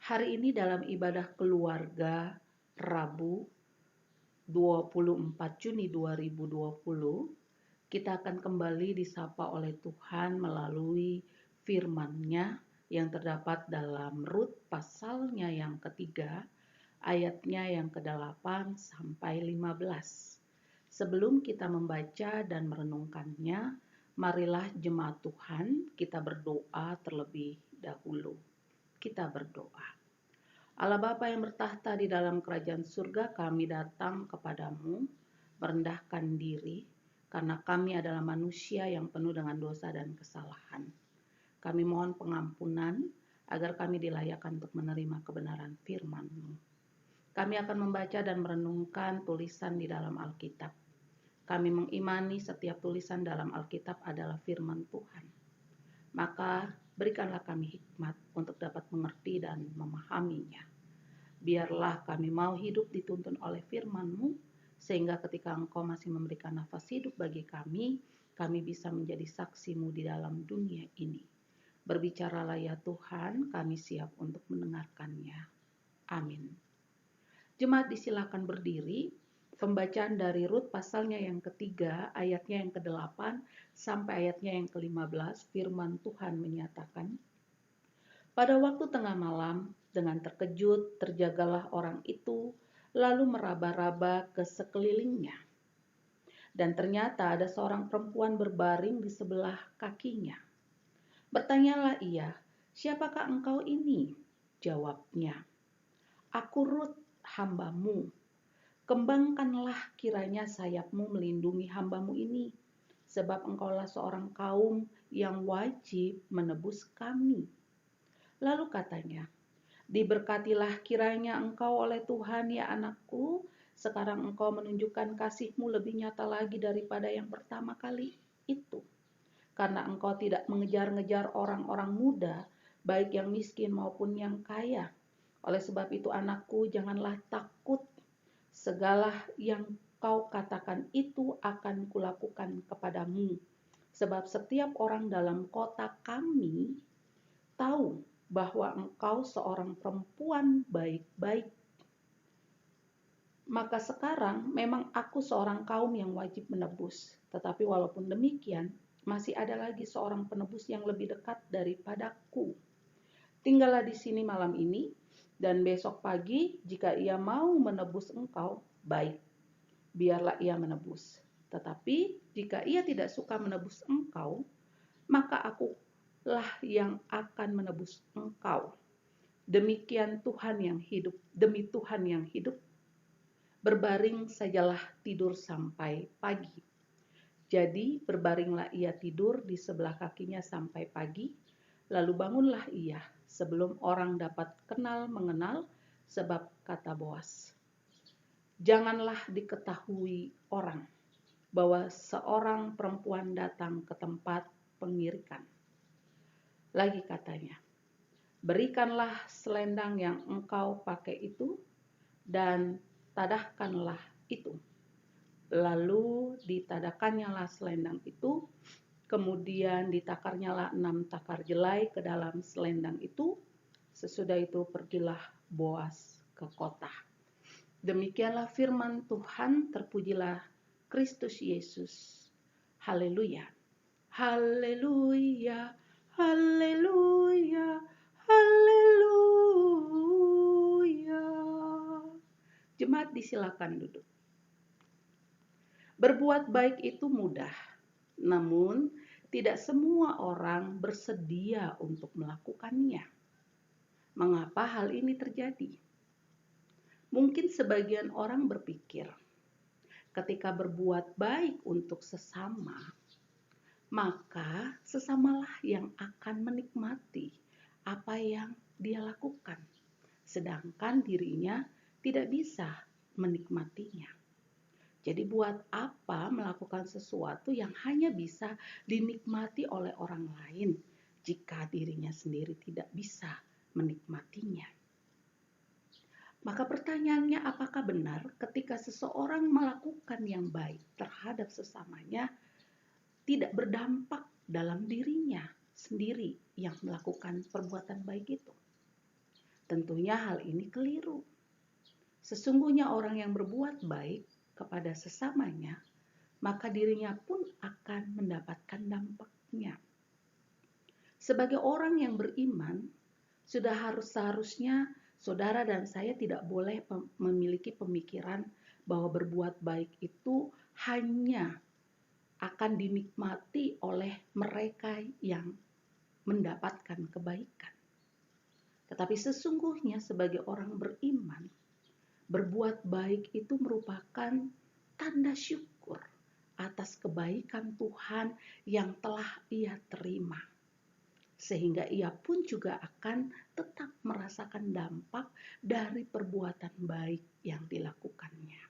Hari ini dalam ibadah keluarga Rabu 24 Juni 2020, kita akan kembali disapa oleh Tuhan melalui firman-Nya yang terdapat dalam Rut pasalnya yang ketiga, ayatnya yang ke-8 sampai 15. Sebelum kita membaca dan merenungkannya, marilah jemaat Tuhan kita berdoa terlebih dahulu. Kita berdoa. Allah Bapa yang bertahta di dalam kerajaan surga, kami datang kepadamu merendahkan diri karena kami adalah manusia yang penuh dengan dosa dan kesalahan. Kami mohon pengampunan agar kami dilayakkan untuk menerima kebenaran firman-Mu. Kami akan membaca dan merenungkan tulisan di dalam Alkitab. Kami mengimani setiap tulisan dalam Alkitab adalah firman Tuhan. Maka berikanlah kami hikmat untuk dapat mengerti dan memahaminya. Biarlah kami mau hidup dituntun oleh firman-Mu, sehingga ketika Engkau masih memberikan nafas hidup bagi kami bisa menjadi saksi-Mu di dalam dunia ini. Berbicaralah ya Tuhan, kami siap untuk mendengarkannya. Amin. Jemaat disilakan berdiri. Pembacaan dari Rut pasalnya yang ketiga, ayatnya yang ke-8 sampai ayatnya yang ke-15, firman Tuhan menyatakan, pada waktu tengah malam, dengan terkejut, terjagalah orang itu, lalu meraba-raba ke sekelilingnya. Dan ternyata ada seorang perempuan berbaring di sebelah kakinya. Bertanyalah ia, siapakah engkau ini? Jawabnya, aku Rut, hamba-Mu. Kembangkanlah kiranya sayap-Mu melindungi hamba-Mu ini, sebab engkaulah seorang kaum yang wajib menebus kami. Lalu katanya, diberkatilah kiranya engkau oleh Tuhan ya anakku, sekarang engkau menunjukkan kasih-Mu lebih nyata lagi daripada yang pertama kali itu. Karena engkau tidak mengejar-ngejar orang-orang muda, baik yang miskin maupun yang kaya. Oleh sebab itu anakku, janganlah takut. Segala yang kau katakan itu akan kulakukan kepadamu. Sebab setiap orang dalam kota kami tahu bahwa engkau seorang perempuan baik-baik. Maka sekarang memang aku seorang kaum yang wajib menebus. Tetapi walaupun demikian, masih ada lagi seorang penebus yang lebih dekat daripadaku. Tinggallah di sini malam ini, dan besok pagi jika ia mau menebus engkau, baik, biarlah ia menebus. Tetapi jika ia tidak suka menebus engkau, maka akulah yang akan menebus engkau. Demikian Tuhan yang hidup, demi Tuhan yang hidup, berbaring sajalah tidur sampai pagi. Jadi berbaringlah ia tidur di sebelah kakinya sampai pagi, lalu bangunlah ia sebelum orang dapat kenal mengenal, sebab kata Boas, janganlah diketahui orang bahwa seorang perempuan datang ke tempat pengirikan. Lagi katanya, berikanlah selendang yang engkau pakai itu dan tadahkanlah itu. Lalu ditadakannya selendang itu, kemudian ditakarnyalah 6 takar jelai ke dalam selendang itu. Sesudah itu pergilah Boas ke kota. Demikianlah firman Tuhan, terpujilah Kristus Yesus. Haleluya. Haleluya. Haleluya. Haleluya. Jemaat disilakan duduk. Berbuat baik itu mudah, namun tidak semua orang bersedia untuk melakukannya. Mengapa hal ini terjadi? Mungkin sebagian orang berpikir, ketika berbuat baik untuk sesama, maka sesamalah yang akan menikmati apa yang dia lakukan, sedangkan dirinya tidak bisa menikmatinya. Jadi buat apa melakukan sesuatu yang hanya bisa dinikmati oleh orang lain jika dirinya sendiri tidak bisa menikmatinya? Maka pertanyaannya, apakah benar ketika seseorang melakukan yang baik terhadap sesamanya tidak berdampak dalam dirinya sendiri yang melakukan perbuatan baik itu? Tentunya hal ini keliru. Sesungguhnya orang yang berbuat baik kepada sesamanya, maka dirinya pun akan mendapatkan dampaknya. Sebagai orang yang beriman, seharusnya saudara dan saya tidak boleh memiliki pemikiran bahwa berbuat baik itu hanya akan dinikmati oleh mereka yang mendapatkan kebaikan. Tetapi sesungguhnya sebagai orang beriman, berbuat baik itu merupakan tanda syukur atas kebaikan Tuhan yang telah ia terima. Sehingga ia pun juga akan tetap merasakan dampak dari perbuatan baik yang dilakukannya.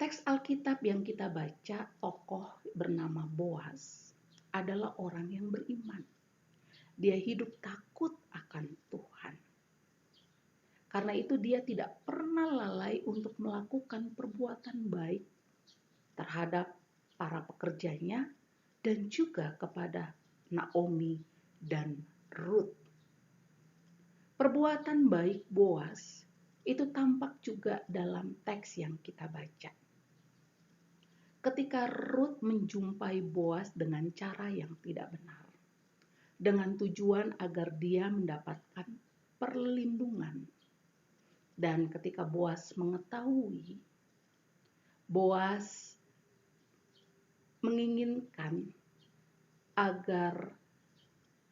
Teks Alkitab yang kita baca, tokoh bernama Boas adalah orang yang beriman. Dia hidup takut akan Tuhan. Karena itu dia tidak pernah lalai untuk melakukan perbuatan baik terhadap para pekerjanya dan juga kepada Naomi dan Ruth. Perbuatan baik Boas itu tampak juga dalam teks yang kita baca. Ketika Ruth menjumpai Boas dengan cara yang tidak benar, dengan tujuan agar dia mendapatkan perlindungan. Dan ketika Boas mengetahui, Boas menginginkan agar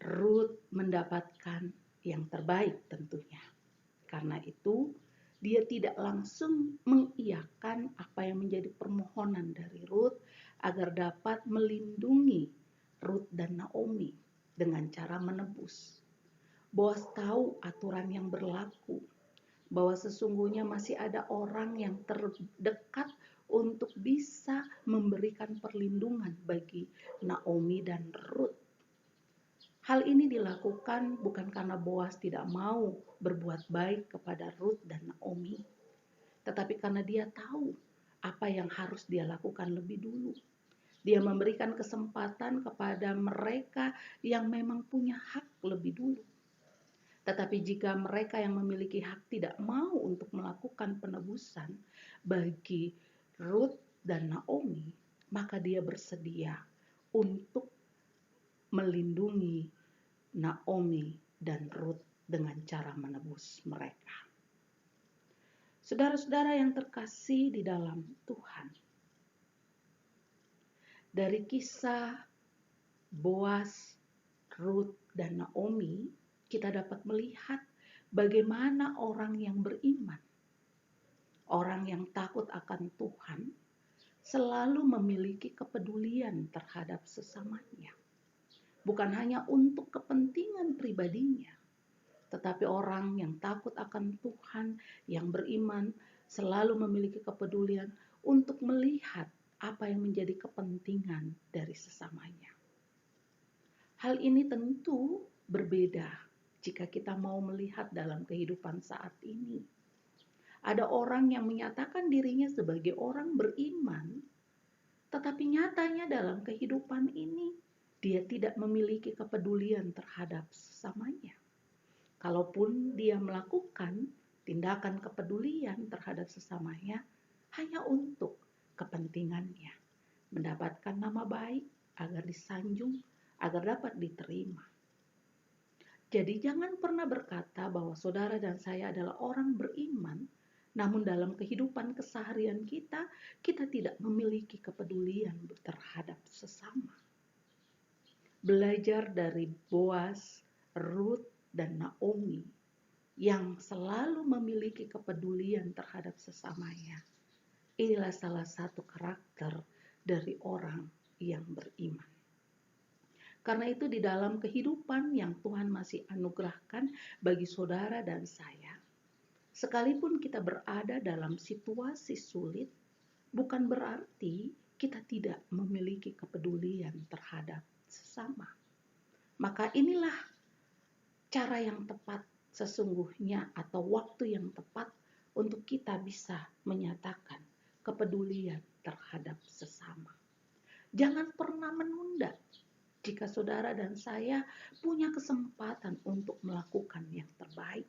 Ruth mendapatkan yang terbaik tentunya. Karena itu, dia tidak langsung mengiyakan apa yang menjadi permohonan dari Ruth agar dapat melindungi Ruth dan Naomi dengan cara menebus. Boas tahu aturan yang berlaku, bahwa sesungguhnya masih ada orang yang terdekat untuk bisa memberikan perlindungan bagi Naomi dan Ruth. Hal ini dilakukan bukan karena Boas tidak mau berbuat baik kepada Ruth dan Naomi, tetapi karena dia tahu apa yang harus dia lakukan lebih dulu. Dia memberikan kesempatan kepada mereka yang memang punya hak lebih dulu. Tetapi jika mereka yang memiliki hak tidak mau untuk melakukan penebusan bagi Ruth dan Naomi, maka dia bersedia untuk melindungi Naomi dan Ruth dengan cara menebus mereka. Saudara-saudara yang terkasih di dalam Tuhan, dari kisah Boas, Ruth, dan Naomi, kita dapat melihat bagaimana orang yang beriman, orang yang takut akan Tuhan, selalu memiliki kepedulian terhadap sesamanya. Bukan hanya untuk kepentingan pribadinya, tetapi orang yang takut akan Tuhan, yang beriman, selalu memiliki kepedulian untuk melihat apa yang menjadi kepentingan dari sesamanya. Hal ini tentu berbeda jika kita mau melihat dalam kehidupan saat ini. Ada orang yang menyatakan dirinya sebagai orang beriman, tetapi nyatanya dalam kehidupan ini dia tidak memiliki kepedulian terhadap sesamanya. Kalaupun dia melakukan tindakan kepedulian terhadap sesamanya, hanya untuk kepentingannya, mendapatkan nama baik, agar disanjung, agar dapat diterima. Jadi jangan pernah berkata bahwa saudara dan saya adalah orang beriman, namun dalam kehidupan keseharian kita tidak memiliki kepedulian terhadap sesama. Belajar dari Boas, Ruth, dan Naomi yang selalu memiliki kepedulian terhadap sesamanya. Inilah salah satu karakter dari orang yang beriman. Karena itu di dalam kehidupan yang Tuhan masih anugerahkan bagi saudara dan saya, sekalipun kita berada dalam situasi sulit, bukan berarti kita tidak memiliki kepedulian terhadap sesama. Maka inilah cara yang tepat sesungguhnya atau waktu yang tepat untuk kita bisa menyatakan kepedulian terhadap sesama. Jangan pernah menunda. jika saudara dan saya punya kesempatan untuk melakukan yang terbaik.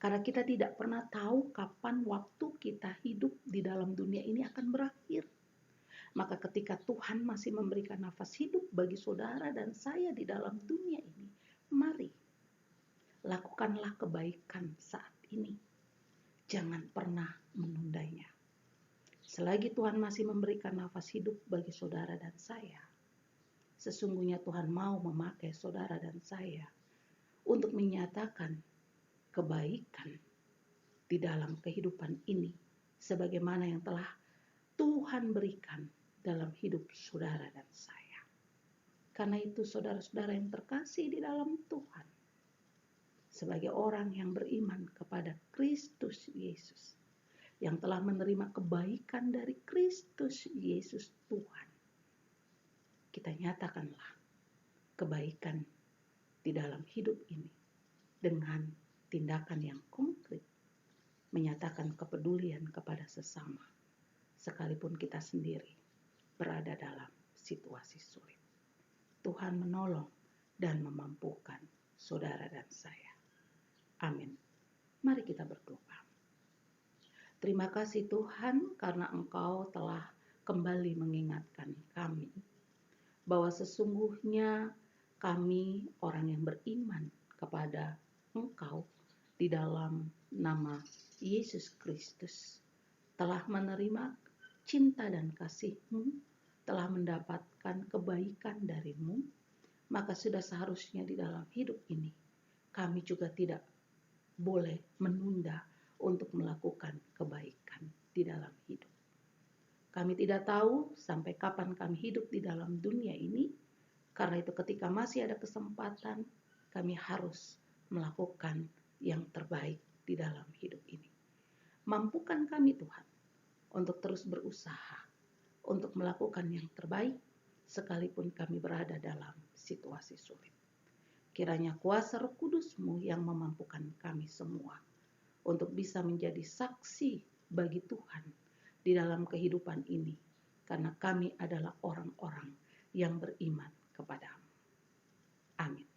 Karena kita tidak pernah tahu kapan waktu kita hidup di dalam dunia ini akan berakhir. Maka ketika Tuhan masih memberikan nafas hidup bagi saudara dan saya di dalam dunia ini, mari lakukanlah kebaikan saat ini. Jangan pernah menundanya. Selagi Tuhan masih memberikan nafas hidup bagi saudara dan saya, sesungguhnya Tuhan mau memakai saudara dan saya untuk menyatakan kebaikan di dalam kehidupan ini, sebagaimana yang telah Tuhan berikan dalam hidup saudara dan saya. Karena itu saudara-saudara yang terkasih di dalam Tuhan, sebagai orang yang beriman kepada Kristus Yesus, yang telah menerima kebaikan dari Kristus Yesus Tuhan, kita nyatakanlah kebaikan di dalam hidup ini dengan tindakan yang konkret, menyatakan kepedulian kepada sesama, sekalipun kita sendiri berada dalam situasi sulit. Tuhan menolong dan memampukan saudara dan saya. Amin. Mari kita berdoa. Terima kasih Tuhan karena Engkau telah kembali mengingatkan kami bahwa sesungguhnya kami orang yang beriman kepada Engkau di dalam nama Yesus Kristus telah menerima cinta dan kasih-Mu, telah mendapatkan kebaikan dari-Mu, maka sudah seharusnya di dalam hidup ini kami juga tidak boleh menunda untuk melakukan kebaikan di dalam hidup. Kami tidak tahu sampai kapan kami hidup di dalam dunia ini, karena itu ketika masih ada kesempatan, kami harus melakukan yang terbaik di dalam hidup ini. Mampukan kami Tuhan untuk terus berusaha, untuk melakukan yang terbaik, sekalipun kami berada dalam situasi sulit. Kiranya kuasa Roh Kudus-Mu yang memampukan kami semua untuk bisa menjadi saksi bagi Tuhan di dalam kehidupan ini, karena kami adalah orang-orang yang beriman kepada-Mu. Amin.